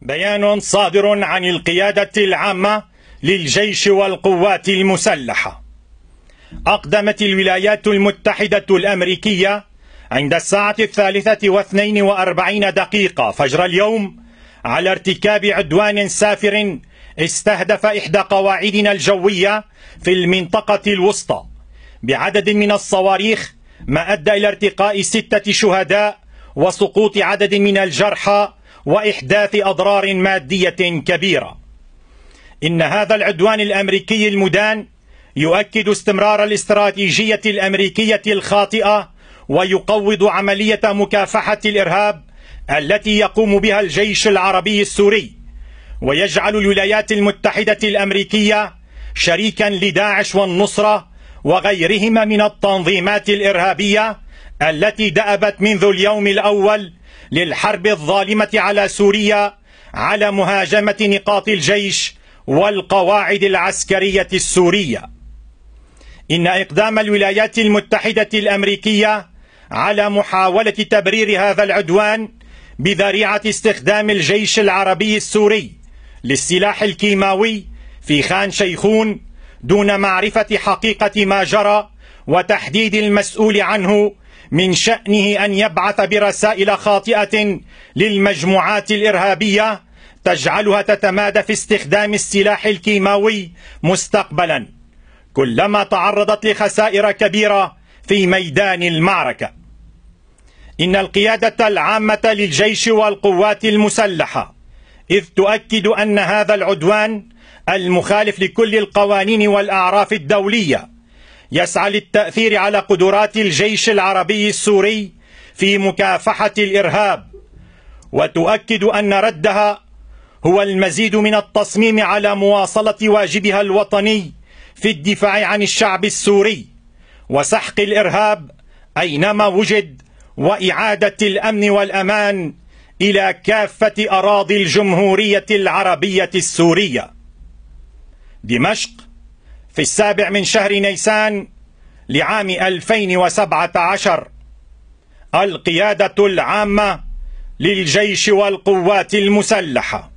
بيان صادر عن القيادة العامة للجيش والقوات المسلحة. أقدمت الولايات المتحدة الأمريكية عند الساعة 3:42 فجر اليوم على ارتكاب عدوان سافر استهدف إحدى قواعدنا الجوية في المنطقة الوسطى بعدد من الصواريخ، ما أدى إلى ارتقاء 6 شهداء وسقوط عدد من الجرحى وإحداث أضرار مادية كبيرة. إن هذا العدوان الأمريكي المدان يؤكد استمرار الاستراتيجية الأمريكية الخاطئة ويقوض عملية مكافحة الإرهاب التي يقوم بها الجيش العربي السوري، ويجعل الولايات المتحدة الأمريكية شريكا لداعش والنصرة وغيرهما من التنظيمات الإرهابية التي دأبت منذ اليوم الأول للحرب الظالمة على سوريا على مهاجمة نقاط الجيش والقواعد العسكرية السورية. إن إقدام الولايات المتحدة الأمريكية على محاولة تبرير هذا العدوان بذريعة استخدام الجيش العربي السوري للسلاح الكيماوي في خان شيخون دون معرفة حقيقة ما جرى وتحديد المسؤول عنه، من شأنه أن يبعث برسائل خاطئة للمجموعات الإرهابية تجعلها تتمادى في استخدام السلاح الكيماوي مستقبلا كلما تعرضت لخسائر كبيرة في ميدان المعركة. إن القيادة العامة للجيش والقوات المسلحة إذ تؤكد أن هذا العدوان المخالف لكل القوانين والأعراف الدولية يسعى للتأثير على قدرات الجيش العربي السوري في مكافحة الإرهاب، وتؤكد أن ردها هو المزيد من التصميم على مواصلة واجبها الوطني في الدفاع عن الشعب السوري وسحق الإرهاب أينما وجد، وإعادة الأمن والأمان إلى كافة أراضي الجمهورية العربية السورية. دمشق، في 7 شهر نيسان لعام 2017. القيادة العامة للجيش والقوات المسلحة.